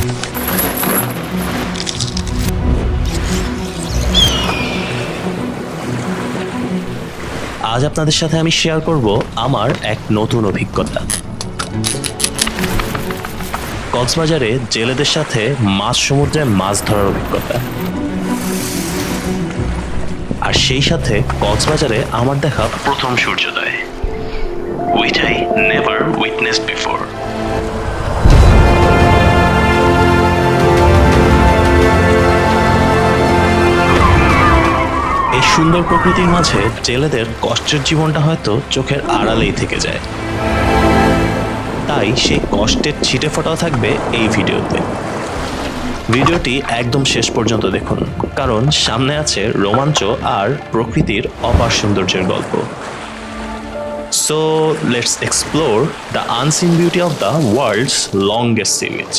আজ আপনাদের সাথে আমি শেয়ার করব আমার এক নতুন অভিজ্ঞতা। কক্সবাজারে জেলেদের সাথে মাছ সমুদ্রে মাছ ধরার অভিজ্ঞতা, আর সেই সাথে কক্সবাজারে আমার দেখা প্রথম সূর্যোদয়, which I never witnessed before. এই সুন্দর প্রকৃতির মাঝে জেলেদের কষ্টের জীবনটা হয়তো চোখের আড়ালেই থেকে যায়, তাই সেই কষ্টের ছিটে ফোটাও থাকবে এই ভিডিওতে। ভিডিওটি একদম শেষ পর্যন্ত দেখুন, কারণ সামনে আছে রোমাঞ্চ আর প্রকৃতির অপার সৌন্দর্যের গল্প। So let's explore the unseen beauty of the world's longest sea beach.